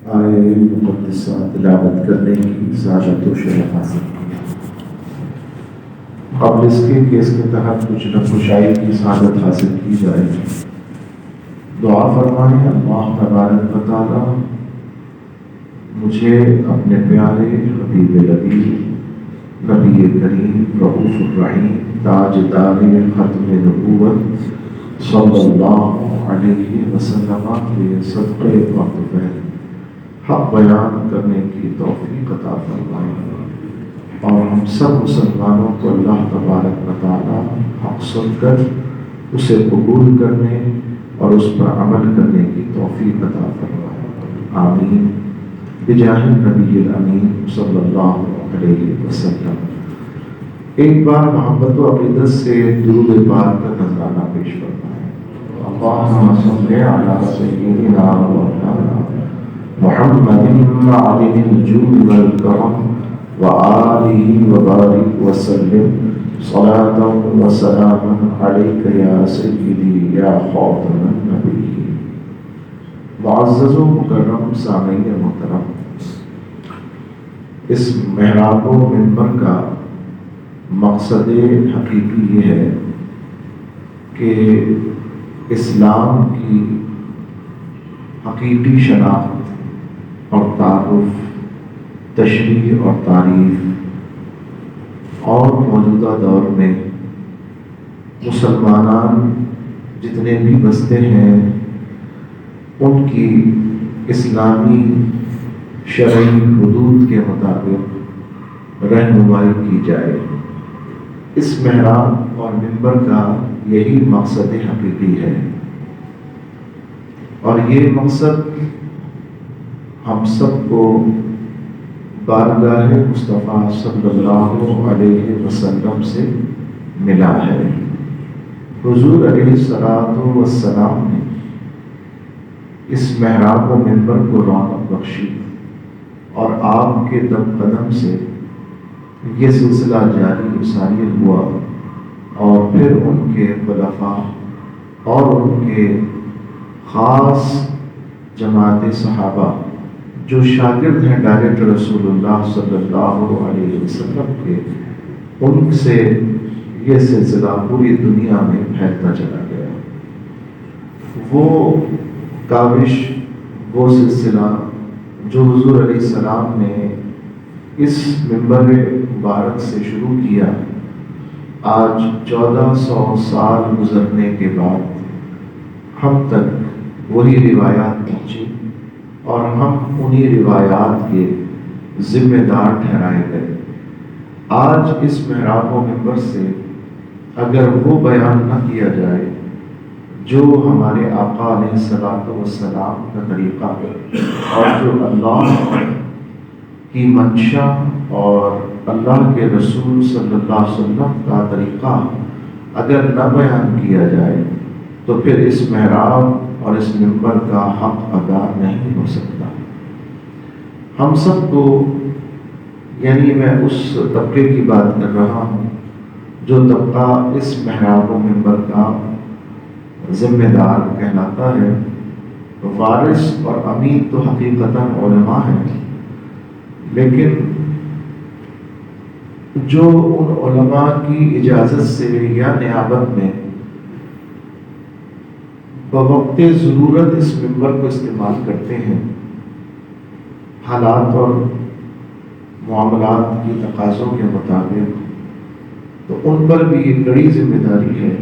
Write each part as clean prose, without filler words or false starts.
آئے مقدسہ تلاوت کرنے کی سعادت و شرف حاصل کی۔ قبل اس کے اس کے تحت کچھ نہ کچھ آئی کی سعادت حاصل کی جائے، دعا فرمائیں اللہ تبارک و تعالیٰ مجھے اپنے پیارے حبیب لبیب نبی کریم رؤوف الرحیم تاجدار ختم نبوت صلی اللہ علیہ وسلم کے صدقے وقت حق بیان کرنے کی توفیق عطا فرمائیں، اور ہم سب مسلمانوں کو اللہ تبارک و تعالیٰ حق سن کر اسے قبول کرنے اور اس پر عمل کرنے کی توفیق عطا فرمائیں، آمین بجاہ نبی الامین صلی اللہ علیہ وسلم۔ ایک بار محبت و عقیدت سے درود پاک کا نذرانہ پیش فرمائیں۔ اللہم صل علی سیدنا مولانا محمد معدن الجود والکرم وآلہ وبارک وسلم صلاة وسلاما علیک یا سیدی یا خاتم النبیین۔ معزز و مکرم سامعین محترم، اس محراب و منبر کا مقصد حقیقی یہ ہے کہ اسلام کی حقیقی شناخت اور تعارف، تشریح اور تعریف، اور موجودہ دور میں مسلمان جتنے بھی بستے ہیں ان کی اسلامی شرعی حدود کے مطابق رہنمائی کی جائے۔ اس محراب اور منبر کا یہی مقصد حقیقی ہے، اور یہ مقصد ہم سب کو بارگاہ مصطفیٰ صلی اللہ علیہ وسلم سے ملا ہے۔ حضور علیہ السلام نے اس محراب و منبر کو رونق بخشی، اور آپ کے دم قدم سے یہ سلسلہ جاری ساری ہوا، اور پھر ان کے خلفاء اور ان کے خاص جماعت صحابہ جو شاگرد ہیں ڈائریکٹ رسول اللہ صلی اللہ علیہ وسلم کے، ان سے یہ سلسلہ پوری دنیا میں پھیلتا چلا گیا۔ وہ کاوش، وہ سلسلہ جو حضور علیہ السلام نے اس منبر مبارک سے شروع کیا، آج 1400 سال گزرنے کے بعد ہم تک وہی روایات پہنچی، اور ہم انہی روایات کے ذمہ دار ٹھہرائے گئے۔ آج اس محراب و منبر سے اگر وہ بیان نہ کیا جائے جو ہمارے آقا علیہ السلام کا طریقہ ہے، اور جو اللہ کی منشا اور اللہ کے رسول صلی اللہ علیہ وسلم کا طریقہ اگر نہ بیان کیا جائے، تو پھر اس محراب اور اس منبر کا حق ادا نہیں ہو سکتا۔ ہم سب کو، یعنی میں اس طبقے کی بات کر رہا ہوں جو طبقہ اس محراب و منبر کا ذمہ دار کہلاتا ہے، وارث اور امین تو حقیقتاً علماء ہیں، لیکن جو ان علماء کی اجازت سے یا نیابت میں بوقت ضرورت اس منبر کو استعمال کرتے ہیں، حالات اور معاملات کی تقاضوں کے مطابق، تو ان پر بھی یہ بڑی ذمہ داری ہے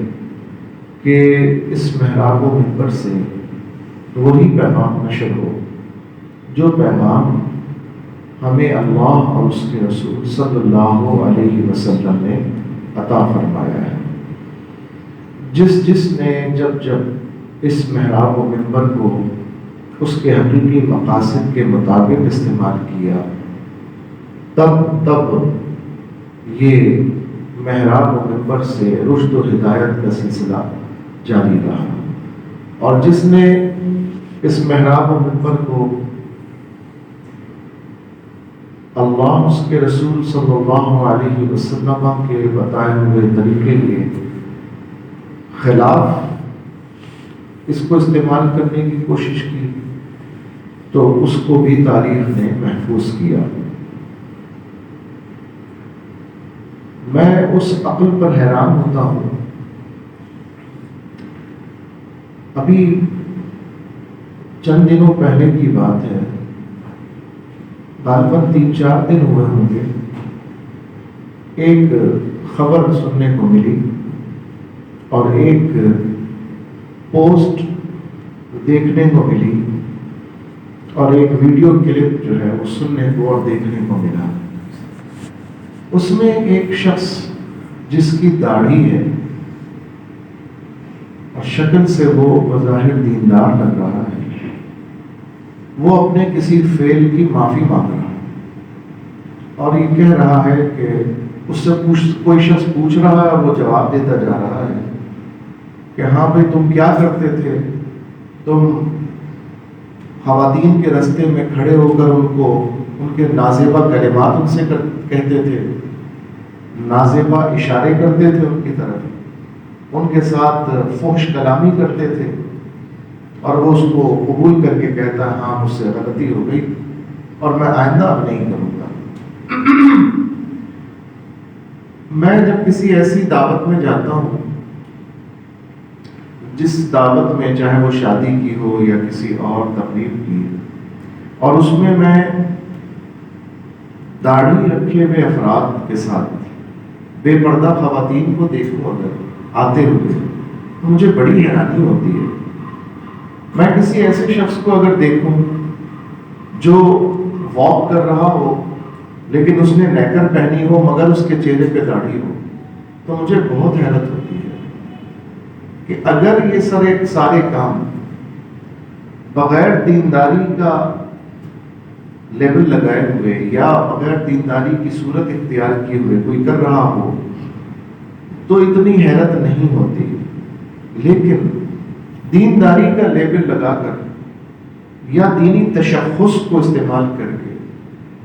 کہ اس محراب و منبر سے وہی پیغام نشر ہو جو پیغام ہمیں اللہ اور اس کے رسول صلی اللہ علیہ وسلم نے عطا فرمایا ہے۔ جس نے جب اس محراب و منبر کو اس کے حقیقی مقاصد کے مطابق استعمال کیا، تب یہ محراب و منبر سے رشد و ہدایت کا سلسلہ جاری رہا، اور جس نے اس محراب و منبر کو اللہ اس کے رسول صلی اللہ علیہ وسلم کے بتائے ہوئے طریقے کے خلاف اس کو استعمال کرنے کی کوشش کی، تو اس کو بھی تاریخ نے محفوظ کیا۔ میں اس عقل پر حیران ہوتا ہوں۔ ابھی چند دنوں پہلے کی بات ہے، غالباً 3-4 دن ہوئے ہوں گے، ایک خبر سننے کو ملی اور ایک پوسٹ دیکھنے کو ملی اور ایک ویڈیو کلپ جو ہے وہ سننے کو اور دیکھنے کو ملا۔ اس میں ایک شخص جس کی داڑھی ہے اور شکل سے وہ بظاہر دیندار لگ رہا ہے، وہ اپنے کسی فعل کی معافی مانگ رہا ہے اور یہ کہہ رہا ہے کہ اس سے کوئی شخص پوچھ رہا ہے، وہ جواب دیتا جا رہا ہے کہ ہاں بھائی تم کیا کرتے تھے؟ تم خواتین کے راستے میں کھڑے ہو کر ان کے نازیبہ کلمات ان سے کہتے تھے، نازیبہ اشارے کرتے تھے ان کی طرف، ان کے ساتھ فحش کلامی کرتے تھے، اور وہ اس کو قبول کر کے کہتا ہے ہاں مجھ سے غلطی ہو گئی اور میں آئندہ اب نہیں کروں گا۔ میں جب کسی ایسی دعوت میں جاتا ہوں، جس دعوت میں چاہے وہ شادی کی ہو یا کسی اور تقریب کی، اور اس میں داڑھی رکھے ہوئے افراد کے ساتھ بے پردہ خواتین کو دیکھوں اگر آتے ہوئے تو مجھے بڑی حیرانی ہوتی ہے۔ میں کسی ایسے شخص کو اگر دیکھوں جو واک کر رہا ہو لیکن اس نے نیکر پہنی ہو مگر اس کے چہرے پہ داڑھی ہو، تو مجھے بہت حیرت ہوتی ہے کہ اگر یہ سارے کام بغیر دینداری کا لیبل لگائے ہوئے یا بغیر دینداری کی صورت اختیار کیے ہوئے کوئی کر رہا ہو تو اتنی حیرت نہیں ہوتی، لیکن دینداری کا لیبل لگا کر یا دینی تشخص کو استعمال کر کے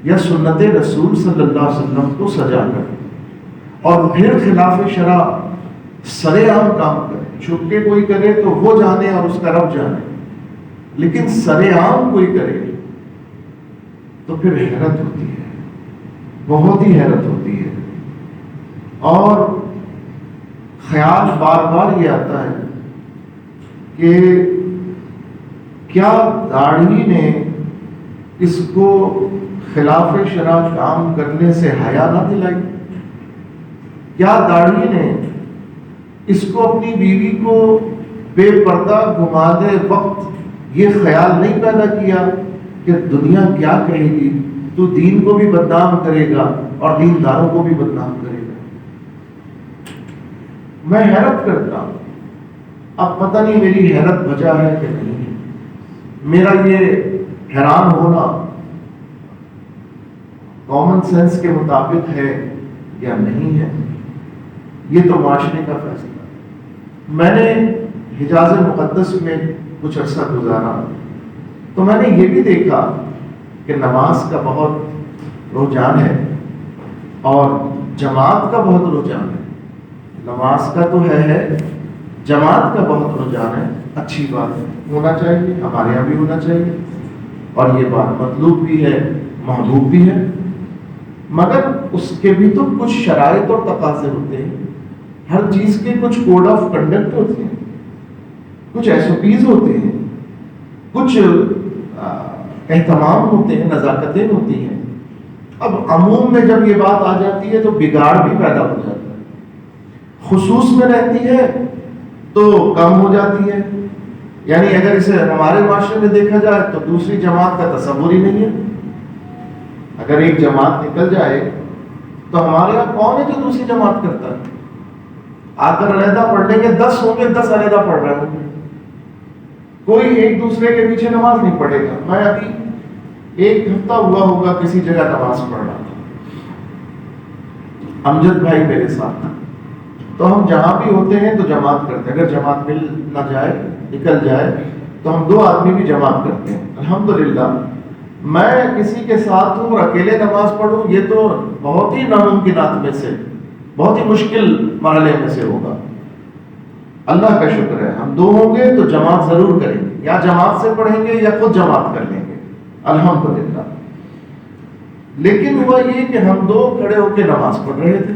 یا سنت رسول صلی اللہ علیہ وسلم کو سجا کر اور پھر خلاف شرع سرے عام کام کرے، چھپ کے کوئی کرے تو وہ جانے اور اس کا رب جانے، لیکن سرے عام کوئی کرے تو پھر حیرت ہوتی ہے، بہت ہی حیرت ہوتی ہے۔ اور خیال بار بار یہ آتا ہے کہ کیا داڑھی نے اس کو خلاف شرع کام کرنے سے حیا نہ دلائی؟ کیا داڑھی نے اس کو اپنی بیوی کو بے پردہ گھمانے وقت یہ خیال نہیں پیدا کیا کہ دنیا کیا کہے گی، تو دین کو بھی بدنام کرے گا اور دینداروں کو بھی بدنام کرے گا؟ میں حیرت کرتا ہوں، اب پتہ نہیں میری حیرت وجہ ہے کہ نہیں ہے، میرا یہ حیران ہونا کامن سینس کے مطابق ہے یا نہیں ہے، یہ تو معاشرے کا فیصلہ ہے۔ میں نے حجاز مقدس میں کچھ عرصہ گزارا تو میں نے یہ بھی دیکھا کہ نماز کا بہت رجحان ہے اور جماعت کا بہت رجحان ہے۔ نماز کا تو ہے، جماعت کا بہت رجحان ہے، اچھی بات ہے، ہونا چاہیے، ہمارے یہاں بھی ہونا چاہیے، اور یہ بات مطلوب بھی ہے، محبوب بھی ہے، مگر اس کے بھی تو کچھ شرائط اور تقاضے ہوتے ہیں، ہر چیز کے کچھ کوڈ آف کنڈکٹ ہوتے ہیں، کچھ SOPs ہوتے ہیں، کچھ اہتمام ہوتے ہیں، نزاکتیں ہوتی ہیں۔ اب عموم میں جب یہ بات آ جاتی ہے تو بگاڑ بھی پیدا ہو جاتا ہے، خصوص میں رہتی ہے تو کم ہو جاتی ہے۔ یعنی اگر اسے ہمارے معاشرے میں دیکھا جائے تو دوسری جماعت کا تصور ہی نہیں ہے۔ اگر ایک جماعت نکل جائے تو ہمارے یہاں کون ہے جو دوسری جماعت کرتا ہے؟ آ کر علیحدہ پڑھ لیں گے، 10 ہوں گے، 10 علیحدہ پڑھ رہے ہوں گے، کوئی ایک دوسرے کے پیچھے نماز نہیں پڑھے گا۔ میں ابھی 1 ہفتہ ہوا ہوگا کسی جگہ نماز پڑھ رہا تھا، امجد بھائی میرے ساتھ تھا، تو ہم جہاں بھی ہوتے ہیں تو جماعت کرتے ہیں، اگر جماعت مل نہ جائے، نکل جائے تو ہم 2 آدمی بھی جماعت کرتے ہیں۔ الحمدللہ میں کسی کے ساتھ ہوں اور اکیلے نماز پڑھوں، یہ تو بہت ہی ناممکنات میں سے، بہت ہی مشکل مرحلے میں سے ہوگا۔ اللہ کا شکر ہے ہم 2 ہوں گے تو جماعت ضرور کریں گے، یا جماعت سے پڑھیں گے یا خود جماعت کر لیں گے، الحمدللہ. لیکن ہوا یہ کہ ہم دو کھڑے ہو کے نماز پڑھ رہے تھے،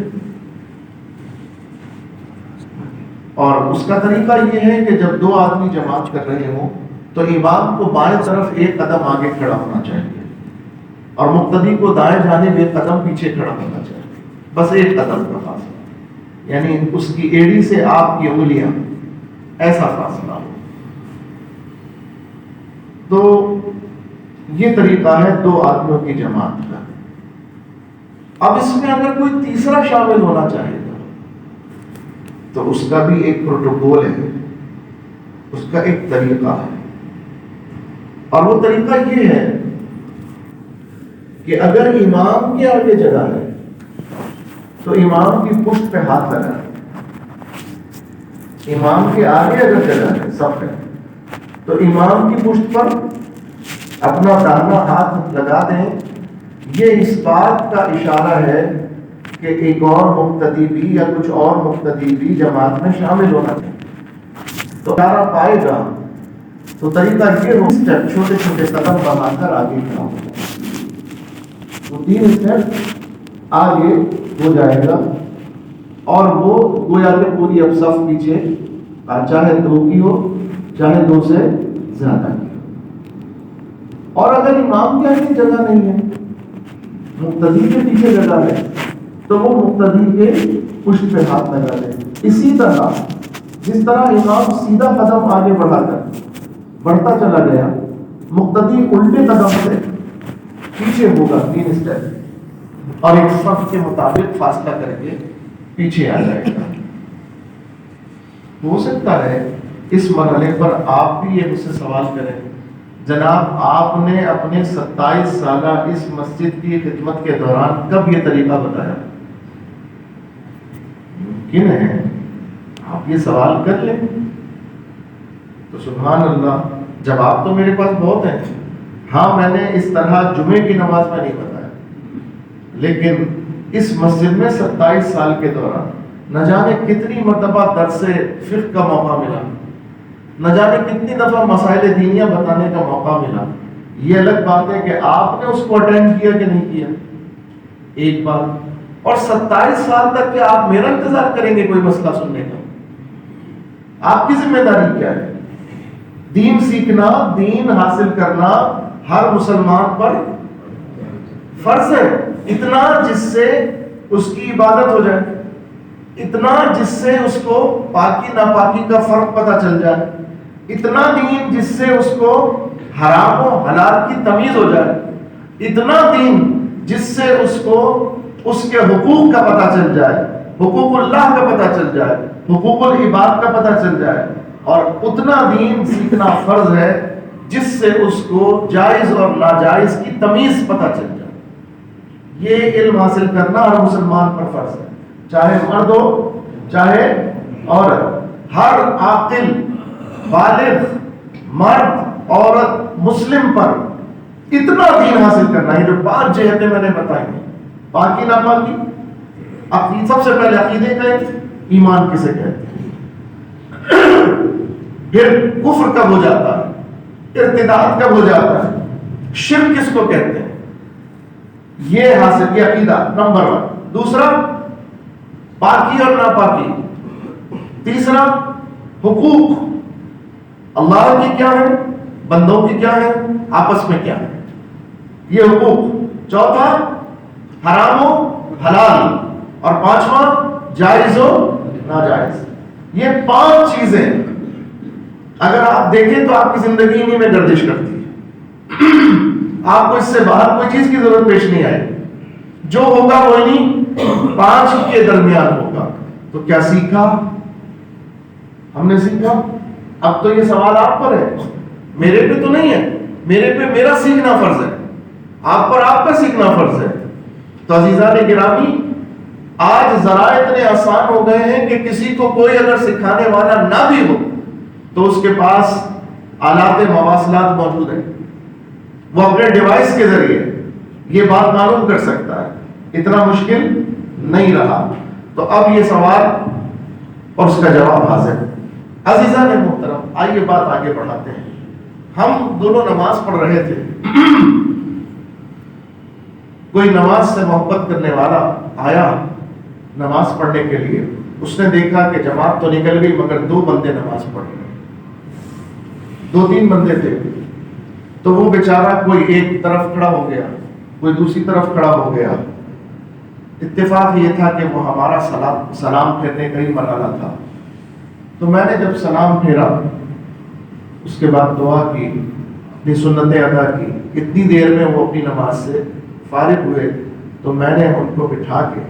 اور اس کا طریقہ یہ ہے کہ جب دو آدمی جماعت کر رہے ہوں تو امام کو بائیں طرف ایک قدم آگے کھڑا ہونا چاہیے اور مقتدی کو دائیں جانب ایک قدم پیچھے کھڑا ہونا چاہیے، بس ایک قدم کا فاصلہ، یعنی اس کی ایڑی سے آپ کی انگلیاں ایسا فاصلہ ہو. تو یہ طریقہ ہے دو آدمیوں کی جماعت کا. اب اس میں اگر کوئی تیسرا شامل ہونا چاہے گا تو اس کا بھی ایک پروٹوکول ہے، اس کا ایک طریقہ ہے، اور وہ طریقہ یہ ہے کہ اگر امام کے آگے جگہ ہے تو امام کی پشت پہ ہاتھ لگائیں. امام کے آگے اگر جگہ ہے صف ہے تو امام کی پشت پر اپنا داہنا ہاتھ لگا دیں. یہ اس بات کا اشارہ ہے کہ ایک اور مقتدی بھی یا کچھ اور مقتدی بھی جماعت میں شامل ہونا چاہیے. تو اشارہ پائے گا تو طریقہ یہ ہو چھوٹے چھوٹے قدم بنا کر آگے کھڑا ہو جائے. تو 3 اسٹیپ آگے ہو جائے گا اور وہ گویا کہ پوری اب صف پیچھے چاہے 2 کی ہو چاہے 2 سے زیادہ کی. اور اگر امام کے آگے جگہ نہیں ہے، مقتدی کے پیچھے جگہ ہے، تو وہ مقتدی کے پشت پہ ہاتھ لگا دیں. اسی طرح جس طرح امام سیدھا قدم آگے بڑھتا چلا گیا، مقتدی الٹے قدم سے پیچھے ہوگا 3 اسٹیپ اور ایک صف کے مطابق فاصلہ کر کے پیچھے آ جائے گا. ہو سکتا ہے اس مرحلے پر آپ بھی یہ مجھ سے سوال کریں، جناب آپ نے اپنے 27 سالہ اس مسجد کی خدمت کے دوران کب یہ طریقہ بتایا؟ ممکن ہے آپ یہ سوال کر لیں. تو سبحان اللہ، جواب تو میرے پاس بہت ہیں. ہاں میں نے اس طرح جمعے کی نماز میں نہیں بتایا، لیکن اس مسجد میں 27 سال کے دوران نہ جانے کتنی مرتبہ درس فقہ کا موقع ملا، نہ جانے کتنی دفعہ مسائل دینیہ بتانے کا موقع ملا. یہ الگ بات ہے کہ آپ نے اس کو اٹینڈ کیا کہ نہیں کیا، ایک بات. اور 27 سال تک کیا آپ میرا انتظار کریں گے کوئی مسئلہ سننے کا؟ آپ کی ذمہ داری کیا ہے؟ دین سیکھنا، دین حاصل کرنا ہر مسلمان پر فرض ہے. اتنا جس سے اس کی عبادت ہو جائے، اتنا جس سے اس کو پاکی ناپاکی کا فرق پتہ چل جائے، اتنا دین جس سے اس کو حرام و حلال کی تمیز ہو جائے، اتنا دین جس سے اس کو اس کے حقوق کا پتہ چل جائے، حقوق اللہ کا پتہ چل جائے، حقوق العباد کا پتہ چل جائے. اور اتنا دین سیکھنا فرض ہے جس سے اس کو جائز اور ناجائز کی تمیز پتہ چل جائے. یہ علم حاصل کرنا ہر مسلمان پر فرض ہے، چاہے مرد ہو چاہے عورت. ہر عاقل بالغ مرد عورت مسلم پر اتنا دین حاصل کرنا ہے. جو 5 جہتیں میں نے بتائی ہیں، پاکی ناپاکی، سب سے پہلے عقیدے کا ایمان کسے کہتے ہیں، پھر کفر کب ہو جاتا ہے، ارتداد کب ہو جاتا ہے، شرک کس کو کہتے ہیں، یہ حاصل یہ عقیدہ نمبر 1. دوسرا پاکی اور ناپاکی. تیسرا حقوق، اللہ کی کیا ہے، بندوں کی کیا ہے، آپس میں کیا ہے، یہ حقوق. چوتھا حرام و حلال، اور 5واں جائز و ناجائز. یہ 5 چیزیں اگر آپ دیکھیں تو آپ کی زندگی انہی میں گردش کرتی ہے. آپ کو اس سے باہر کوئی چیز کی ضرورت پیش نہیں آئے. جو ہوگا وہ انہی 5 کے درمیان ہوگا. تو کیا سیکھا ہم نے؟ سیکھا. اب تو یہ سوال آپ پر ہے، میرے پہ تو نہیں ہے. میرے پہ میرا سیکھنا فرض ہے، آپ پر آپ کا سیکھنا فرض ہے. تو عزیزان گرامی، آج ذرائع اتنے آسان ہو گئے ہیں کہ کسی کو کوئی اگر سکھانے والا نہ بھی ہو تو اس کے پاس آلات مواصلات موجود ہیں، وہ اپنے ڈیوائس کے ذریعے یہ بات معلوم کر سکتا ہے. اتنا مشکل نہیں رہا. تو اب یہ سوال اور اس کا جواب حاضر. عزیزان محترم، آئیے بات آگے بڑھاتے ہیں. ہم دونوں نماز پڑھ رہے تھے، کوئی نماز سے محبت کرنے والا آیا نماز پڑھنے کے لیے، اس نے دیکھا کہ جماعت تو نکل گئی مگر 2 بندے نماز پڑھ رہے، 2-3 بندے تھے، تو وہ بیچارہ کوئی ایک طرف کھڑا ہو گیا، کوئی دوسری طرف کھڑا ہو گیا۔ اتفاق یہ تھا کہ وہ ہمارا سلام پھیرنے کا ہی مرحلہ تھا، تو میں نے جب سلام پھیرا اس کے بعد دعا کی، اپنی سنتیں ادا کی، اتنی دیر میں وہ اپنی نماز سے فارغ ہوئے، تو میں نے ان کو بٹھا کے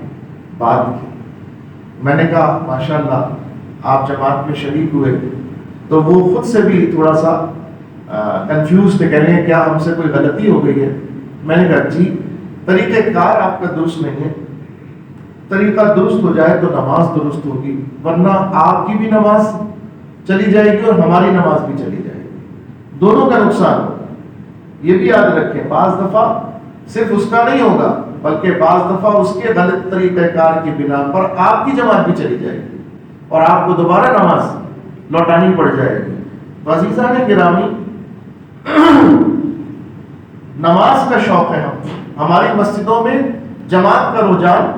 بات کی، میں نے کہا ماشاءاللہ آپ جماعت میں شریک ہوئے، تو وہ خود سے بھی تھوڑا سا کنفیوز تھے، کہہ رہے ہیں کیا ہم سے کوئی غلطی ہو گئی ہے؟ میں نے کہا جی طریقہ کار آپ کا درست نہیں ہے، طریقہ درست ہو جائے تو نماز درست ہوگی، ورنہ آپ کی بھی نماز چلی جائے گی اور ہماری نماز بھی چلی جائے گی، دونوں کا نقصان ہوگا۔ یہ بھی یاد رکھیں، بعض دفعہ صرف اس کا نہیں ہوگا بلکہ بعض دفعہ اس کے غلط طریقہ کار کی بنا پر آپ کی جماعت بھی چلی جائے گی اور آپ کو دوبارہ نماز لوٹانی پڑ جائے گی۔ تو عزیزان گرامی، نماز کا شوق ہے، ہماری مسجدوں میں جماعت کا رجحان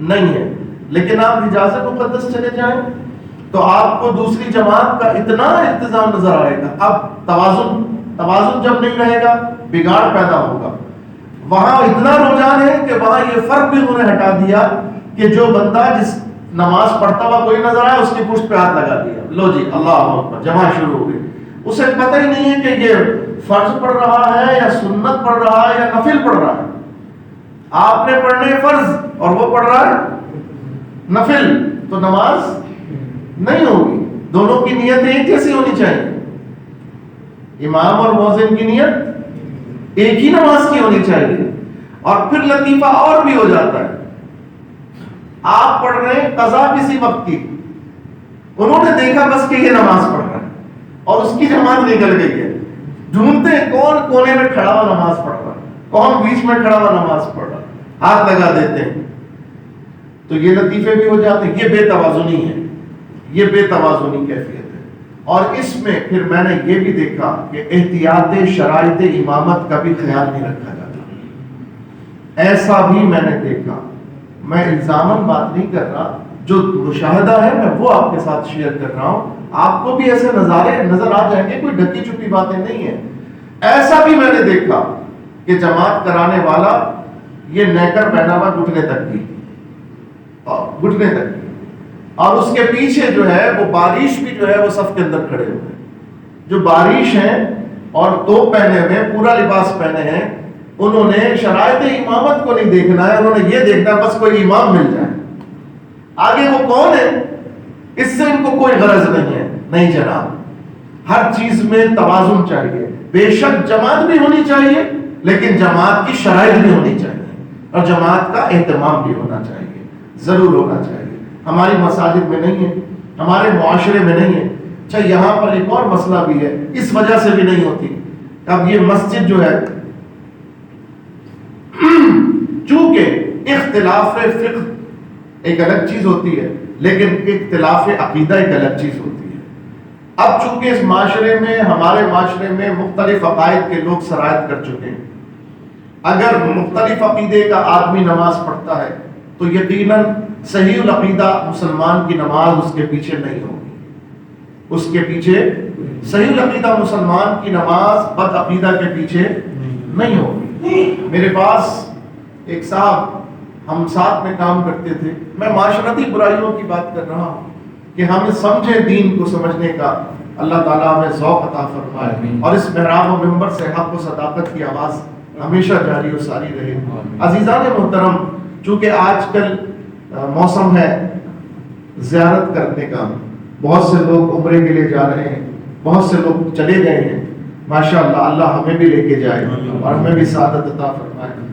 نہیں ہے، لیکن آپ حجاز مقدس چلے جائیں تو آپ کو دوسری جماعت کا اتنا انتظام نظر آئے گا۔ اب توازن جب نہیں رہے گا بگاڑ پیدا ہوگا۔ وہاں اتنا رجحان ہے کہ وہاں یہ فرق بھی انہوں نے ہٹا دیا کہ جو بندہ جس نماز پڑھتا ہوا کوئی نظر آیا اس کی پشت پہ ہاتھ لگا دیا، لو جی اللہ اکبر، جماعت شروع ہو گئی، اسے پتہ ہی نہیں ہے کہ یہ فرض پڑھ رہا ہے یا سنت پڑھ رہا ہے یا نفل پڑھ رہا ہے۔ آپ نے پڑھنے فرض اور وہ پڑھ رہا ہے نفل، تو نماز نہیں ہوگی۔ دونوں کی نیتیں ایک جیسی ہونی چاہیے، امام اور مؤذن کی نیت ایک ہی نماز کی ہونی چاہیے۔ اور پھر لطیفہ اور بھی ہو جاتا ہے، آپ پڑھ رہے ہیں قضا کسی وقت کی، انہوں نے دیکھا بس کہ یہ نماز پڑھ رہا ہے اور اس کی جماعت نکل گئی ہے، ڈھونڈتے ہیں کون کونے میں کھڑا ہوا نماز پڑھ رہا ہے، کون بیچ میں کھڑا ہوا نماز پڑھ رہا ہے، ہاتھ لگا دیتے ہیں، تو یہ لطیفے بھی ہو جاتے ہیں۔ یہ بے توازنی ہے، یہ بے توازنی کیفیت ہے۔ اور اس میں پھر میں نے یہ بھی دیکھا کہ احتیاط شرائط امامت کا بھی خیال نہیں رکھا جاتا، ایسا بھی میں نے دیکھا۔ میں الزاماً بات نہیں کر رہا، جو مشاہدہ ہے میں وہ آپ کے ساتھ شیئر کر رہا ہوں، آپ کو بھی ایسے نظارے نظر آ جائیں گے، کوئی ڈھکی چھپی باتیں نہیں ہیں۔ ایسا بھی میں نے دیکھا کہ جماعت کرانے والا یہ نیکر پہنا ہوا گھٹنے تک کی، اور اس کے پیچھے جو ہے وہ بارش بھی جو ہے وہ صف کے اندر کھڑے ہوئے، جو بارش ہیں اور توپ پہنے ہوئے پورا لباس پہنے ہیں، انہوں نے شرائط امامت کو نہیں دیکھنا ہے، انہوں نے یہ دیکھنا ہے بس کوئی امام مل جائے، آگے وہ کون ہے اس سے ان کو کوئی غرض نہیں ہے۔ نہیں جناب، ہر چیز میں توازن چاہیے، بے شک جماعت بھی ہونی چاہیے لیکن جماعت کی شرائط بھی ہونی چاہیے اور جماعت کا اہتمام بھی ہونا چاہیے، ضرور ہونا چاہیے۔ ہماری مساجد میں نہیں ہے، ہمارے معاشرے میں نہیں ہے۔ اچھا، یہاں پر ایک اور مسئلہ بھی ہے، اس وجہ سے بھی نہیں ہوتی۔ اب یہ مسجد جو ہے، چونکہ اختلاف فقہ ایک الگ چیز ہوتی ہے لیکن اختلاف عقیدہ ایک الگ چیز ہوتی ہے۔ اب چونکہ اس معاشرے میں، ہمارے معاشرے میں مختلف عقائد کے لوگ سرایت کر چکے ہیں، اگر مختلف عقیدے کا آدمی نماز پڑھتا ہے تو یقیناً صحیح العقیدہ مسلمان کی نماز اس کے پیچھے نہیں ہوگی، اس کے پیچھے صحیح العقیدہ مسلمان کی نماز بد عقیدہ کے پیچھے نہیں ہوگی۔ میرے پاس ایک صاحب، ہم ساتھ میں کام کرتے تھے، میں معاشرتی برائیوں کی بات کر رہا ہوں کہ ہمیں سمجھے دین کو سمجھنے کا، اللہ تعالیٰ ہمیں ذوق عطا فرمائے اور اس محراب و منبر سے حق و صداقت کی آواز ہمیشہ جاری و ساری رہے۔ عزیزان محترم، چونکہ آج کل موسم ہے زیارت کرنے کا، بہت سے لوگ عمرے کے لیے جا رہے ہیں، بہت سے لوگ چلے گئے ہیں، ماشاءاللہ اللہ ہمیں بھی لے کے جائے اور ہمیں بھی سعادت عطا فرمائے۔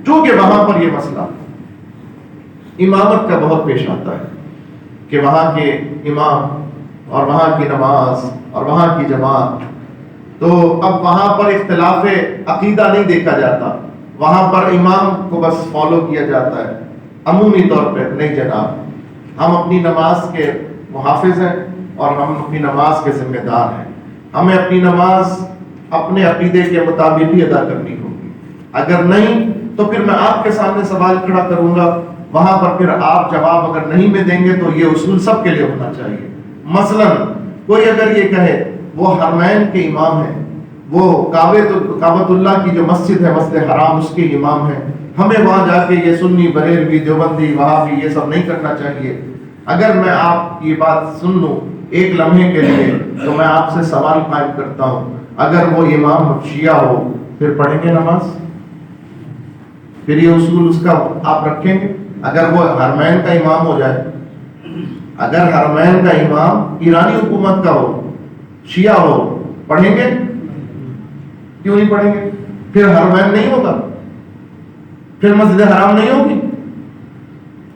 چونکہ وہاں پر یہ مسئلہ امامت کا بہت پیش آتا ہے کہ وہاں کے امام اور وہاں کی نماز اور وہاں کی جماعت، تو اب وہاں پر اختلاف عقیدہ نہیں دیکھا جاتا، وہاں پر امام کو بس فالو کیا جاتا ہے عمومی طور پہ۔ نہیں جناب، ہم اپنی نماز کے محافظ ہیں اور ہم اپنی نماز کے ذمہ دار ہیں۔ ہمیں اپنی نماز اپنے عقیدے کے مطابق ہی ادا کرنی ہوگی. اگر نہیں تو پھر میں آپ کے سامنے سوال کھڑا کروں گا, وہاں پر پھر آپ جواب اگر نہیں میں دیں گے تو یہ اصول سب کے لیے ہونا چاہیے. مثلا کوئی اگر یہ کہے وہ حرمین کے امام ہیں, وہ کعبۃ اللہ کی جو مسجد ہے مسجد حرام اس کے امام ہیں, ہمیں وہاں جا کے یہ سنی بریلوی دیوبندی وہابی یہ سب نہیں کرنا چاہیے. اگر میں آپ کی بات سن لوں ایک لمحے کے لیے تو میں آپ سے سوال قائم کرتا ہوں, اگر وہ امام شیعہ ہو پھر پڑھیں گے نماز؟ پھر یہ اصول اس کا آپ رکھیں گے؟ اگر وہ حرمین کا امام ہو جائے, اگر حرمین کا امام ایرانی حکومت کا ہو, شیعہ ہو, پڑھیں گے؟ کیوں نہیں پڑھیں گے؟ پھر حرمین نہیں ہوگا, پھر مسجد حرام نہیں ہوگی,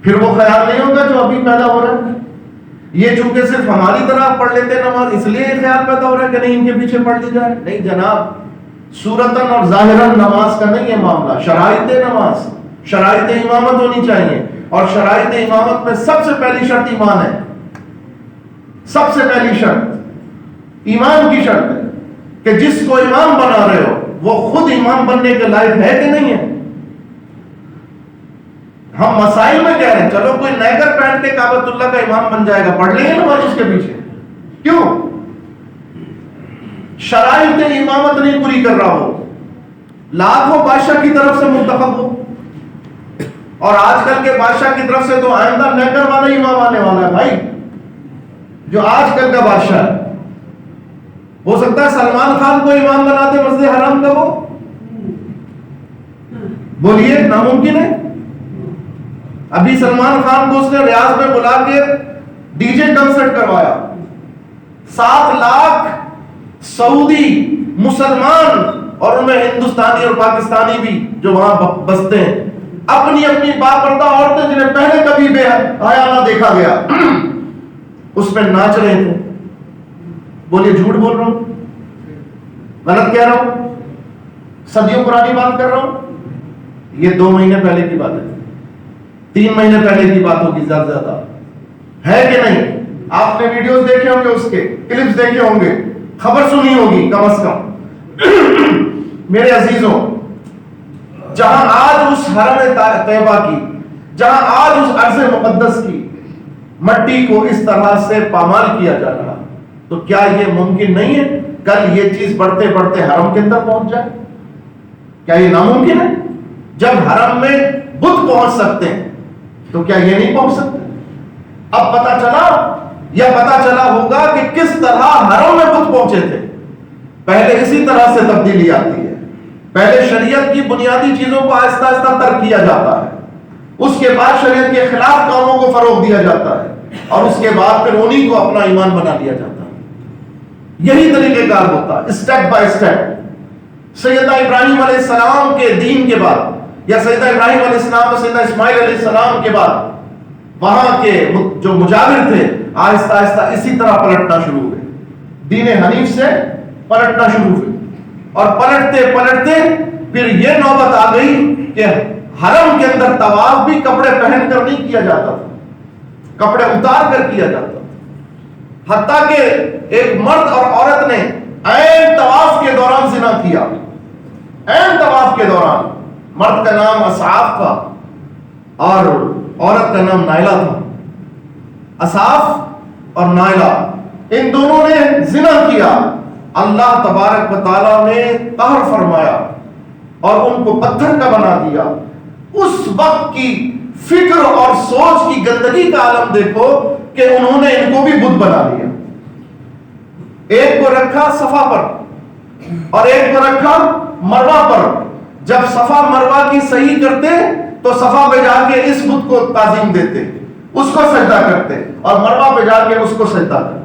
پھر وہ خیال نہیں ہوگا جو ابھی پیدا ہو رہا ہے. یہ چونکہ صرف ہماری طرح پڑھ لیتے ہیں نماز اس لیے یہ خیال پیدا ہو رہا ہے کہ نہیں ان کے پیچھے پڑھ لی جائے. نہیں جناب, صورتاً اور ظاہراً نماز کا نہیں ہے معاملہ, شرائط نماز, شرائط امامت ہونی چاہیے. اور شرائط امامت میں سب سے پہلی شرط ایمان ہے. سب سے پہلی شرط ایمان کی شرط ہے کہ جس کو امام بنا رہے ہو وہ خود امام بننے کے لائق ہے کہ نہیں ہے. ہم مسائل میں کہہ رہے ہیں چلو کوئی نیگر پہن کے کعبۃ اللہ کا امام بن جائے گا, پڑھ لیں گے نماز اس کے پیچھے. کیوں؟ شرائط امامت نہیں پوری کر رہا ہو, لاکھوں بادشاہ کی طرف سے منتخب ہو, اور آج کل کے بادشاہ کی طرف سے تو آئندہ نیگر والا امام آنے والا ہے بھائی. جو آج کل کا بادشاہ ہے ہو سکتا ہے سلمان خان کو امام بنا دے مسجد حرام کا, وہ بولیے ناممکن ہے. ابھی سلمان خان کو اس نے ریاض میں بلا کے ڈی جے کنسرٹ کروایا, 7 لاکھ سعودی مسلمان اور ان میں ہندوستانی اور پاکستانی بھی جو وہاں بستے ہیں, اپنی اپنی باپردہ عورتیں جنہیں پہلے کبھی بے حیا نہ دیکھا گیا اس پہ ناچ رہے تھے. بولیے جھوٹ بول رہا ہوں, غلط کہہ رہا ہوں, صدیوں پرانی بات کر رہا ہوں؟ یہ 2 مہینے پہلے کی بات ہے, 3 مہینے پہلے کی بات ہوگی زیادہ زیادہ, ہے کہ نہیں؟ آپ نے ویڈیوز دیکھے ہوں گے, اس کے کلپس دیکھے ہوں گے, خبر سنی ہوگی کم از کم. میرے عزیزوں, جہاں آج اس حرم طیبہ کی, جہاں آج اس عرض مقدس کی مٹی کو اس طرح سے پامال کیا جا رہا, تو کیا یہ ممکن نہیں ہے کل یہ چیز بڑھتے بڑھتے حرم کے اندر پہنچ جائے؟ کیا یہ ناممکن ہے؟ جب حرم میں بت پہنچ سکتے ہیں تو کیا یہ نہیں پہنچ سکتے؟ اب پتا چلا یا پتا چلا ہوگا کہ کس طرح حرم میں بت پہنچے تھے. پہلے اسی طرح سے تبدیلی آتی ہے, پہلے شریعت کی بنیادی چیزوں کو آہستہ آہستہ ترک کیا جاتا ہے, اس کے بعد شریعت کے خلاف کاموں کو فروغ دیا جاتا ہے, اور اس کے بعد پھر انہیں کو اپنا ایمان بنا لیا جاتا ہے. یہی طریقہ کار ہوتا ہے اسٹیپ بائی اسٹیپ. سیدنا ابراہیم علیہ السلام کے دین کے بعد, یا سیدنا ابراہیم علیہ السلام اور سیدنا اسماعیل علیہ السلام کے بعد وہاں کے جو مجاور تھے آہستہ آہستہ اسی طرح پلٹنا شروع ہوئے, دین حنیف سے پلٹنا شروع ہوئے, اور پلٹتے پلٹتے پھر یہ نوبت آ گئی کہ حرم کے اندر طواف بھی کپڑے پہن کر نہیں کیا جاتا تھا, کپڑے اتار کر کیا جاتا تھا. حتیٰ کہ ایک مرد اور عورت نے عین طواف کے دوران زنا کیا. عین طواف کے دوران مرد کا نام اصعاف تھا اور عورت کا نام نائلہ تھا. اصعاف اور نائلہ ان دونوں نے زنا کیا. اللہ تبارک و تعالیٰ نے قہر فرمایا اور ان کو پتھر کا بنا دیا. اس وقت کی فکر اور سوچ کی گندگی کا عالم دیکھو کہ انہوں نے ان کو بھی بت بنا لیا. ایک کو رکھا صفا پر اور ایک کو رکھا مروہ پر. جب صفا مروہ کی صحیح کرتے تو صفا پہ جا کے اس بت کو تعظیم دیتے, اس کو سجدہ کرتے, اور مروہ پہ جا کے اس کو سجدہ کرتے.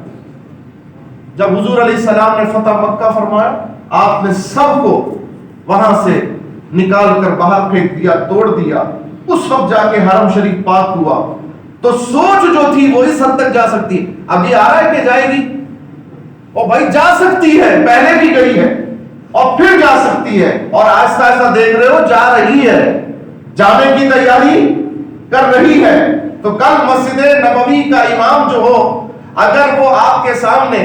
جب حضور علیہ السلام نے فتح مکہ فرمایا, آپ نے سب کو وہاں سے نکال کر باہر پھینک دیا, توڑ دیا. اس وقت جا کے حرم شریف پاک ہوا. تو سوچ جو تھی وہ اس حد تک جا سکتی. اب یہ آ رہا ہے کہ جائے گی, اور بھائی جا سکتی ہے, پہلے بھی گئی ہے اور پھر جا سکتی ہے, اور آہستہ آہستہ دیکھ رہے ہو جا رہی ہے, جانے کی تیاری کر رہی ہے. تو کل مسجد نبوی کا امام جو ہو, اگر وہ آپ کے سامنے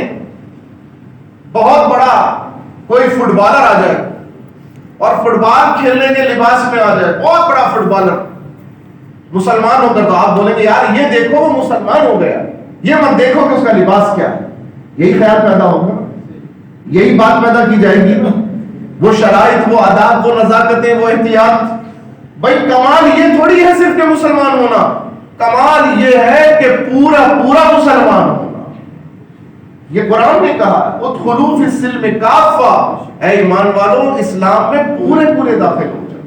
بہت بڑا کوئی فٹ بالر آ جائے اور فٹ بال کھیلنے کے لباس میں آ جائے، بہت بڑا فٹ بالر مسلمان ہو کر، تو آپ بولیں گے یار یہ دیکھو وہ مسلمان ہو گیا، یہ مت دیکھو کہ اس کا لباس کیا ہے. یہی خیال پیدا ہوگا، یہی بات پیدا کی جائے گی. وہ شرائط، وہ آداب، وہ نزاکتیں، وہ احتیاط. بھائی کمال یہ تھوڑی ہے صرف کہ مسلمان ہونا، کمال یہ ہے کہ پورا پورا مسلمان ہونا. یہ قرآن نے کہا ادخلوا فی السلم کافہ، اے ایمان والو اسلام میں پورے پورے داخل ہو جاؤ.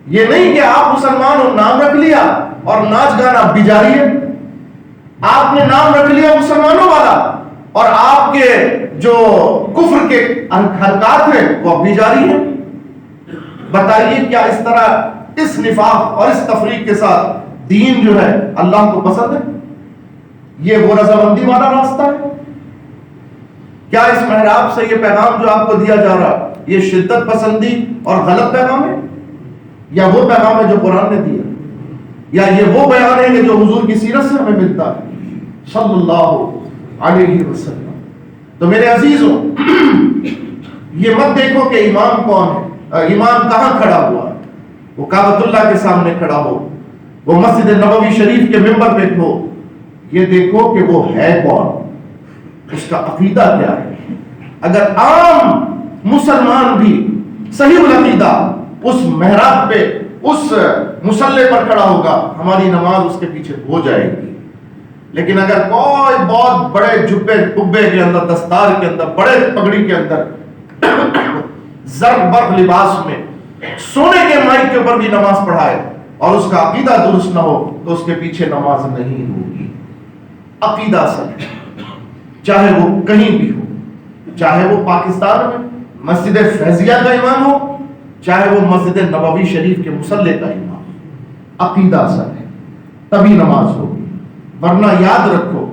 یہ نہیں کہ آپ مسلمان ہو، نام رکھ لیا اور ناچ گانا اب بھی جاری ہے. آپ نے نام رکھ لیا مسلمانوں والا اور آپ کے جو کفر کے حرکات ہیں وہ اب بھی جاری ہیں. بتائیے کیا اس طرح اس نفاق اور اس تفریق کے ساتھ دین جو ہے اللہ کو پسند ہے؟ یہ وہ رضامندی والا راستہ ہے؟ کیا اس محراب سے یہ پیغام جو آپ کو دیا جا رہا یہ شدت پسندی اور غلط پیغام ہے، یا وہ پیغام ہے جو قرآن نے دیا، یا یہ وہ بیان ہے کہ جو حضور کی سیرت سے ہمیں ملتا ہے صلی اللہ علیہ وسلم؟ تو میرے عزیزوں، یہ مت دیکھو کہ امام کون ہے، امام کہاں کھڑا ہوا ہے، وہ کعبۃ اللہ کے سامنے کھڑا ہو، وہ مسجد نبوی شریف کے ممبر پہ ہو. یہ دیکھو کہ وہ ہے کون، اس کا عقیدہ کیا ہے. اگر عام مسلمان بھی صحیح العقیدہ اس محراب پہ اس مصلی پر کھڑا ہوگا، ہماری نماز اس کے پیچھے ہو جائے گی. لیکن اگر کوئی بہت بڑے جبے قبے کے اندر، دستار کے اندر، بڑے پگڑی کے اندر، زرق برق لباس میں سونے کے مائک کے اوپر بھی نماز پڑھائے اور اس کا عقیدہ درست نہ ہو تو اس کے پیچھے نماز نہیں ہوگی. عقیدہ صحیح، چاہے وہ کہیں بھی ہو، چاہے وہ پاکستان میں مسجد فیضیہ کا امام ہو، چاہے وہ مسجد نبوی شریف کے مصلی کا امام ہو. عقیدہ صحیح تبھی نماز ہوگی. ورنہ یاد رکھو،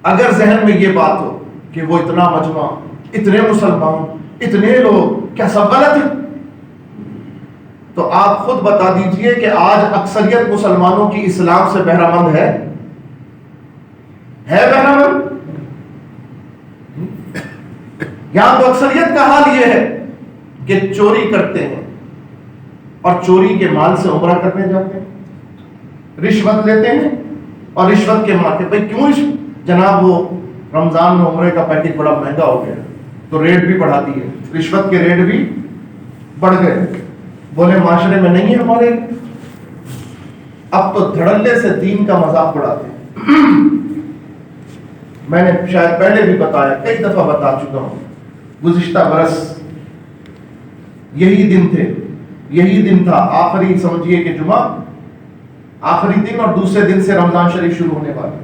اگر ذہن میں یہ بات ہو کہ وہ اتنا مجمع، اتنے مسلمان، اتنے لوگ، کیا سب غلط ہیں؟ تو آپ خود بتا دیجئے کہ آج اکثریت مسلمانوں کی اسلام سے بہرہ مند ہے بہرہ مند؟ یہاں تو اکثریت کا حال یہ ہے کہ چوری کرتے ہیں اور چوری کے مال سے عمرہ کرنے جاتے ہیں، رشوت لیتے ہیں اور رشوت کے مال کے، بھائی کیوں جناب وہ رمضان میں عمرے کا پیکج بڑا مہنگا ہو گیا تو ریٹ بھی بڑھا دیے، رشوت کے ریٹ بھی بڑھ گئے. بولے معاشرے میں نہیں ہے ہمارے، اب تو دھڑلے سے دین کا مذاق اڑاتے ہیں. میں نے شاید پہلے بھی بتایا، کئی دفعہ بتا چکا ہوں، گزشتہ برس یہی دن تھے، یہی دن تھا آخری، سمجھیے کہ جمعہ آخری دن، اور دوسرے دن سے رمضان شریف شروع ہونے والا،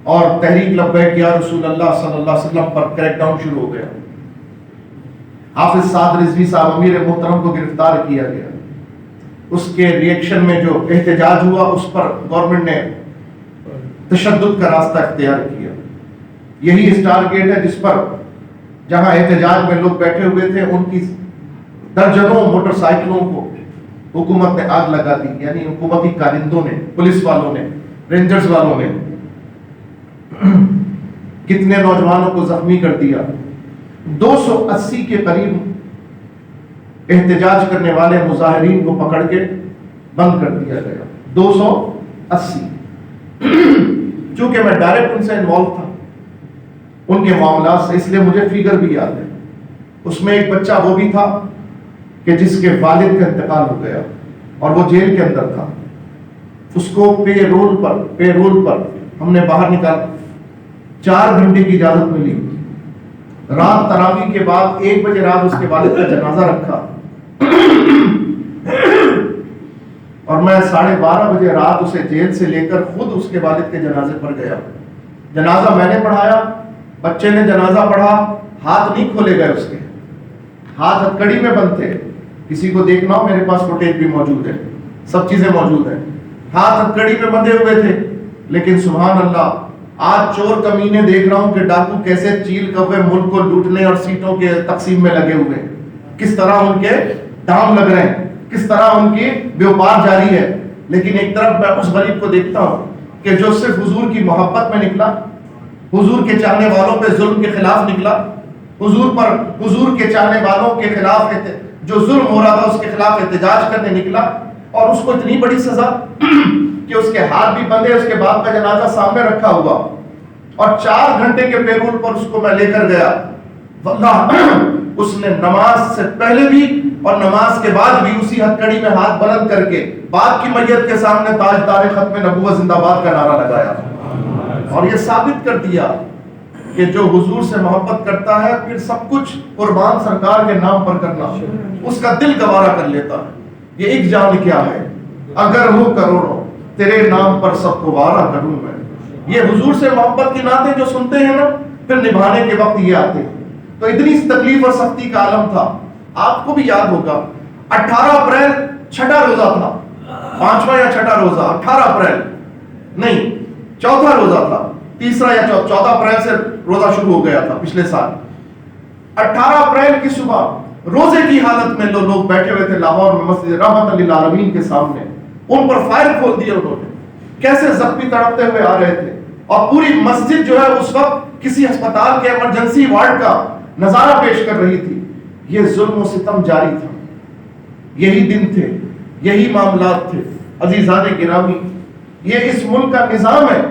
اور تحریک لبیک یا رسول اللہ صلی اللہ علیہ وسلم پر کریک ڈاؤن شروع ہو گیا. حافظ سعد رضوی صاحب امیر محترم کو گرفتار کیا گیا. اس کے ریئیکشن میں جو احتجاج ہوا اس پر گورنمنٹ نے تشدد کا راستہ اختیار کیا. یہی اسٹار گیٹ ہے جس پر جہاں احتجاج میں لوگ بیٹھے ہوئے تھے ان کی درجنوں موٹر سائیکلوں کو حکومت نے آگ لگا دی، یعنی حکومتی کارندوں نے، پولیس والوں نے، رینجرز والوں نے کتنے نوجوانوں کو زخمی کر دیا. 280 کے قریب احتجاج کرنے والے مظاہرین کو پکڑ کے بند کر دیا گیا. 280. چونکہ میں ڈائریکٹ ان سے انوالو تھا ان کے معاملات سے، اس لیے مجھے فگر بھی یاد ہے. اس میں ایک بچہ وہ بھی تھا کہ جس کے والد کا انتقال ہو گیا اور وہ جیل کے اندر تھا. اس کو پے رول پر ہم نے باہر نکالا. 4 گھنٹے کی اجازت ملی. رات تراویح کے بعد 1 بجے رات اس کے والد کا جنازہ رکھا اور میں 12:30 بجے رات اسے جیل سے لے کر خود اس کے والد کے جنازے پر گیا. جنازہ میں نے پڑھایا، بچے نے جنازہ پڑھا. ہاتھ نہیں کھولے گئے، اس کے ہاتھ ہتھکڑی میں بند تھے. کسی کو دیکھنا ہو میرے پاس فوٹیج بھی موجود ہے، سب چیزیں موجود ہیں. ہاتھ ہتھکڑی میں بندھے ہوئے تھے. لیکن سبحان اللہ، آج چور کمینے دیکھ رہا ہوں کہ ڈاکو کیسے چیل کوے ملک کو لوٹنے اور سیٹوں کے تقسیم میں لگے ہوئے، کس طرح ان کے دام لگ رہے ہیں، کس طرح ان کی بیوپار جاری ہے. لیکن ایک طرف میں اس غریب کو دیکھتا ہوں کہ جو صرف حضور کی محبت میں نکلا، حضور کے چاہنے والوں پہ ظلم کے خلاف نکلا، حضور کے چاہنے والوں کے خلاف جو ظلم ہو رہا تھا اس کے خلاف احتجاج کرنے نکلا، اور اس کو اتنی بڑی سزا کہ اس کے ہاتھ بھی بندھے، اس کے باپ کا جنازہ سامنے رکھا ہوا، اور 4 گھنٹے کے پیرول پر اس کو میں لے کر گیا۔ واللہ اس نے نماز سے پہلے بھی اور نماز کے بعد بھی اسی ہتھکڑی میں ہاتھ بلند کر کے باپ کی میت کے سامنے تاجدار ختم نبوت زندہ باد کا نعرہ لگایا، اور یہ ثابت کر دیا کہ جو حضور سے محبت کرتا ہے پھر سب کچھ قربان سرکار کے نام پر کرنا اس کا دل گوارا کر لیتا ہے۔ یہ ایک جان کیا ہے، اگر ہو کروڑوں تیرے نام پر سب کو وارا کروں میں۔ یہ حضور سے محبت کی نعتیں جو سنتے ہیں نا، پھر نبھانے کے وقت یہ آتے ہیں۔ تو اتنی تکلیف اور سختی کا عالم تھا، آپ کو بھی یاد ہوگا 18 اپریل چھٹا روزہ تھا، 5واں یا چھٹا روزہ، 18 اپریل نہیں، چوتھا روزہ تھا، تیسرا یا 14 اپریل سے روزہ شروع ہو گیا تھا پچھلے سال۔ 18 اپریل کی صبح روزے کی حالت میں لوگ بیٹھے ہوئے تھے لاہور میں مسجد رحمت للعالمین کے سامنے، ان پر فائر کھول دیے انہوں نے، کیسے زخمی تڑپتے ہوئے آ رہے تھے، اور پوری مسجد جو ہے اس وقت کسی ہسپتال کے ایمرجنسی وارڈ کا نظارہ پیش کر رہی تھی۔ یہ ظلم و ستم جاری تھا، یہی دن تھے، یہی معاملات تھے۔ عزیزان گرامی، یہ اس ملک کا نظام ہے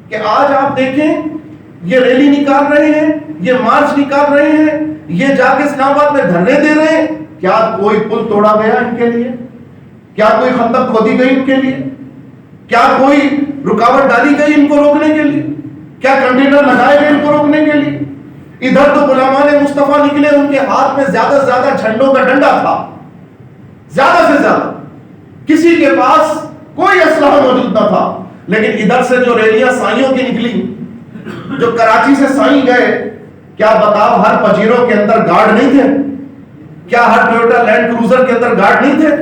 کہ آج آپ دیکھیں یہ ریلی نکال رہے ہیں، یہ مارچ نکال رہے ہیں، یہ جا کے اسلام آباد میں دھرنے دے رہے ہیں۔ کیا کوئی پل توڑا گیا ان کے لیے؟ کیا کوئی خندق کھودی گئی ان کے لیے؟ کیا کوئی رکاوٹ ڈالی گئی ان کو روکنے کے لیے؟ کیا کنٹینر لگائے گئے ان کو روکنے کے لیے؟ ادھر تو غلامان مصطفیٰ نکلے، ان کے ہاتھ میں زیادہ سے زیادہ جھنڈوں کا ڈنڈا تھا، زیادہ سے زیادہ، کسی کے پاس کوئی اسلحہ موجود نہ تھا۔ لیکن ادھر سے جو ریلیاں سائیوں کی نکلی، جو کراچی سے سائیں گئے، کیا بتاؤ ہر پجیروں کے اندر گارڈ نہیں تھے؟ کیا ہر ٹویوٹا لینڈ کروزر کے اندر گارڈ نہیں تھے؟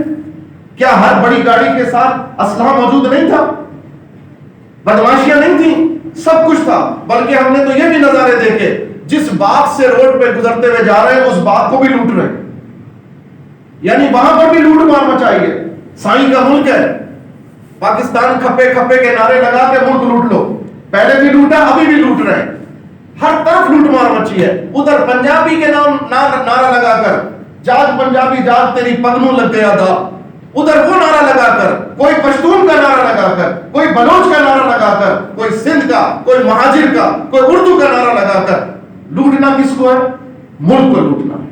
کیا ہر بڑی گاڑی کے ساتھ اسلحہ موجود نہیں تھا؟ بدماشیاں نہیں تھیں؟ سب کچھ تھا۔ بلکہ ہم نے تو یہ بھی نظارے دیکھے، جس باغ سے روڈ پہ گزرتے ہوئے جا رہے ہیں اس باغ کو بھی لوٹ رہے ہیں، یعنی وہاں پر بھی لوٹ مار مچائی ہے۔ سائیں کا ملک ہے، پاکستان کھپے کھپے کے نعرے لگا کے ملک لوٹ لو، پہلے بھی لوٹا ابھی بھی لوٹ رہے ہیں، ہر طرف لوٹ مار مچی ہے۔ ادھر پنجابی کے نام نعرہ لگا کر، جاگ پنجابی جاگ تیری پگنوں لگ گیا دا، ادھر وہ نعرہ لگا کر، کوئی پشتون کا نعرہ لگا کر، کوئی بلوچ کا نعرہ لگا کر، کوئی سندھ کا، کوئی مہاجر کا، کوئی اردو کا نعرہ لگا کر۔ لوٹنا کس کو ہے؟ ملک کو لوٹنا ہے۔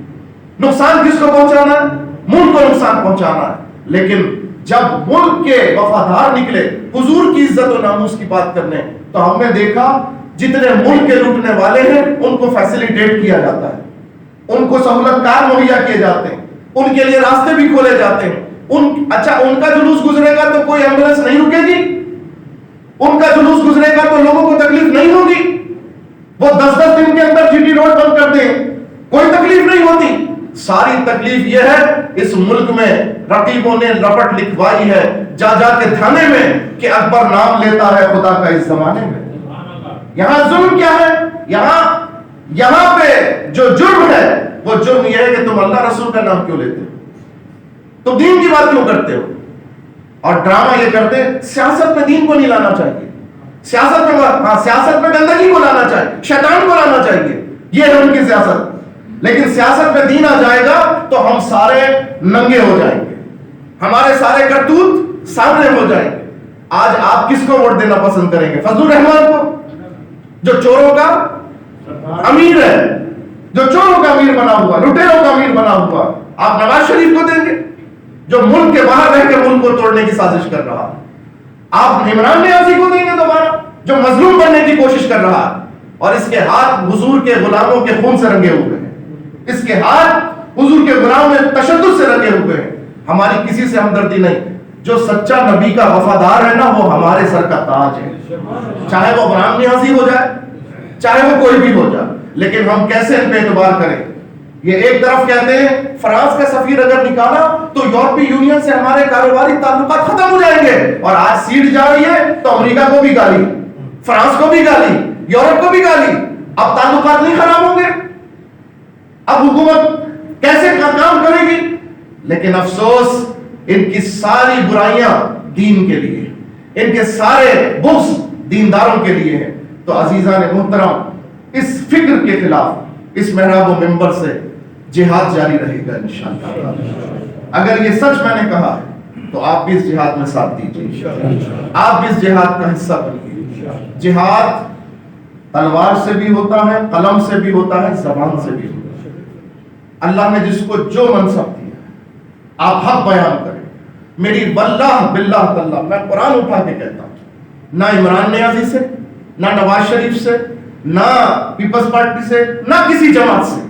نقصان کس کو پہنچانا ہے؟ ملک کو نقصان پہنچانا ہے۔ لیکن جب ملک کے وفادار نکلے حضور کی عزت و ناموس کی بات کرنے، تو ہم نے دیکھا جتنے ملک کے لوٹنے والے ہیں ان کو فیسیلیٹیٹ کیا جاتا ہے، ان کو سہولت کار مہیا کیے جاتے ہیں، ان کے لیے راستے بھی کھولے جاتے ہیں۔ اچھا ان کا جلوس گزرے گا تو کوئی ایمبولینس نہیں رکے گی، ان کا جلوس گزرے گا تو لوگوں کو تکلیف نہیں ہوگی، وہ 10 دن کے اندر جی ٹی روڈ بند کر دیں کوئی تکلیف نہیں ہوتی۔ ساری تکلیف یہ ہے اس ملک میں رقیبوں نے رپٹ لکھوائی ہے جا جا کے تھانے میں کہ اکبر نام لیتا ہے خدا کا اس زمانے میں۔ یہاں ظلم کیا ہے؟ یہاں پہ جو جرم ہے وہ جرم یہ ہے کہ تم اللہ رسول کا نام کیوں لیتے ہو، تو دین کی بات کیوں کرتے ہو، اور ڈرامہ یہ کرتے سیاست میں دین کو نہیں لانا چاہیے، سیاست میں گندگی کو لانا چاہیے، شیطان کو لانا چاہیے، یہ ہے ان کی سیاست۔ لیکن سیاست میں دین آ جائے گا تو ہم سارے ننگے ہو جائیں گے، ہمارے سارے کرتوت سامنے ہو جائیں گے۔ آج آپ کس کو ووٹ دینا پسند کریں گے؟ فضل الرحمان کو، جو چوروں کا امیر ہے، جو چوروں کا امیر بنا ہوا، لٹیروں کا امیر بنا ہوا؟ آپ نواز شریف کو دیں گے جو ملک کے باہر رہ کے ملک کو توڑنے کی سازش کر رہا؟ آپ عمران نیازی کو دیں گے دوبارہ جو مظلوم بننے کی کوشش کر رہا، اور اس کے ہاتھ حضور کے غلاموں کے خون سے رنگے ہوئے ہیں، اس کے ہاتھ حضور کے غلاموں میں تشدد سے رنگے ہوئے ہیں۔ ہماری کسی سے ہمدردی نہیں، جو سچا نبی کا وفادار ہے نا وہ ہمارے سر کا تاج ہے، چاہے وہ عمران نیازی ہو جائے چاہے وہ کوئی بھی ہو جائے۔ لیکن ہم کیسے ان پہ اعتبار کریں؟ یہ ایک طرف کہتے ہیں فرانس کا سفیر اگر نکالا تو یورپی یونین سے ہمارے کاروباری تعلقات ختم ہو جائیں گے، اور آج سیٹ جا رہی ہے تو امریکہ کو بھی گالی، فرانس کو بھی گالی، یورپ کو بھی گالی۔ اب تعلقات نہیں خراب ہوں گے؟ اب حکومت کیسے کام کرے گی؟ لیکن افسوس ان کی ساری برائیاں دین کے لیے، ان کے سارے بغض دینداروں کے لیے ہیں۔ تو عزیزان محترم اس فکر کے خلاف اس محراب و منبر سے جہاد جاری رہے گا انشاءاللہ. اگر یہ سچ میں نے کہا ہے تو آپ بھی اس جہاد میں ساتھ دیجیے, آپ بھی اس جہاد کا حصہ بنیے. جہاد تلوار سے بھی ہوتا ہے, قلم سے بھی ہوتا ہے, زبان سے بھی ہوتا ہے. اللہ نے جس کو جو منصب دیا آپ حق بیان کریں. میری واللہ باللہ تاللہ میں قرآن اٹھا کے کہتا ہوں, نہ عمران نیازی سے, نہ نواز شریف سے, نہ پیپلز پارٹی سے, نہ کسی جماعت سے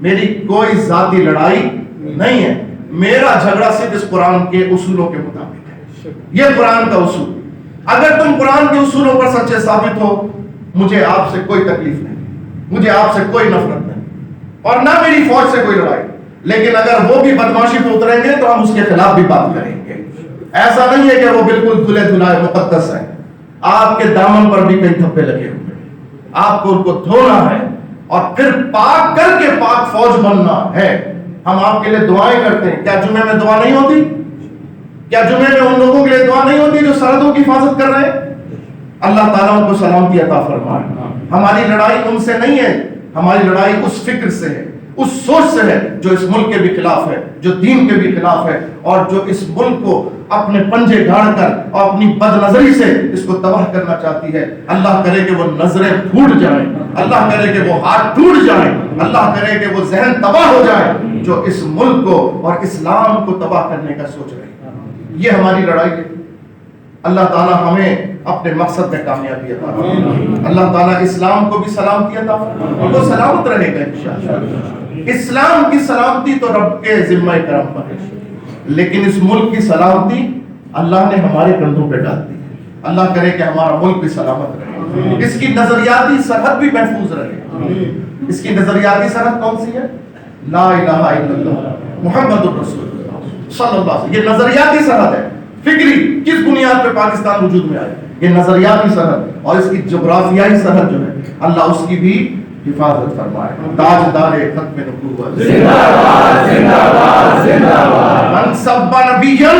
میری کوئی ذاتی لڑائی نہیں ہے. میرا جھگڑا صرف اس قرآن کے اصولوں کے مطابق ہے. یہ قرآن کا اصول, اگر تم قرآن کے اصولوں پر سچے ثابت ہو مجھے آپ سے کوئی تکلیف نہیں, مجھے آپ سے کوئی نفرت نہیں, اور نہ میری فوج سے کوئی لڑائی. لیکن اگر وہ بھی بدماشی پہ اتریں گے تو ہم اس کے خلاف بھی بات کریں گے. ایسا نہیں ہے کہ وہ بالکل دھلے دھلائے مقدس ہیں. آپ کے دامن پر بھی کئی دھبے لگے ہوئے ہیں, آپ کو ان کو دھونا ہے اور پھر پاک کر کے پاک فوج بننا ہے. ہم آپ کے لیے دعائیں کرتے ہیں. کیا جمعے میں دعا نہیں ہوتی؟ کیا جمعے میں ان لوگوں کے لیے دعا نہیں ہوتی جو سرحدوں کی حفاظت کر رہے ہیں؟ اللہ تعالیٰ ان کو سلامتی عطا فرمائے. ہماری لڑائی ان سے نہیں ہے, ہماری لڑائی اس فکر سے ہے, اس سوچ سے ہے جو اس ملک کے بھی خلاف ہے, جو دین کے بھی خلاف ہے, اور جو اس ملک کو اپنے پنجے گاڑ کر اور اپنی بد نظری سے اس کو تباہ کرنا چاہتی ہے. اللہ کرے کہ وہ نظریں پھوٹ جائیں, اللہ کرے کہ وہ ہاتھ ٹوٹ جائیں, اللہ کرے کہ وہ ذہن تباہ ہو جائے جو اس ملک کو اور اسلام کو تباہ کرنے کا سوچ رہے ہیں. یہ ہماری لڑائی ہے. اللہ تعالیٰ ہمیں اپنے مقصد میں کامیابی عطا فرمائے. اللہ تعالیٰ اسلام کو بھی سلامتی عطا فرمائے اور وہ سلامت رہے گا انشاءاللہ. اسلام کی سلامتی تو رب کے ذمہ کرم پر ہے, لیکن اس ملک کی سلامتی اللہ نے ہمارے کندھوں پہ ڈال دی ہے. اللہ کرے کہ ہمارا ملک بھی سلامت رہے, اس کی نظریاتی سرحد بھی محفوظ رہے. اس کی نظریاتی سرحد کون سی ہے؟ لا الہ الا اللہ محمد الرسول اللہ صلی اللہ علیہ وسلم. یہ نظریاتی سرحد ہے. فکری کس بنیاد پہ پاکستان وجود میں آئے, یہ نظریاتی سرحد, اور اس کی جغرافیائی سرحد جو ہے اللہ اس کی بھی حفاظت فرمائے. تاجدار ختم نبوت زندہ باد زندہ باد زندہ باد. من سب نبیا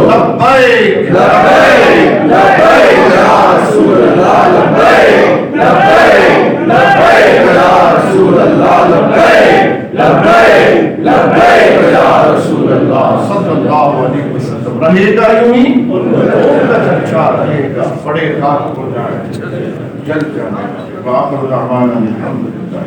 لبیک لبیک لبیک یا رسول اللہ لبیک لبیک لبیک یا رسول اللہ لبیک لبیک لبیک یا رسول اللہ صلی اللہ علیہ وسلم. رہے گا یوں ہی اچھا رہے گا, بڑے خاک ہو جائے, جل جانے. وآخر دعوانا الحمدللہ.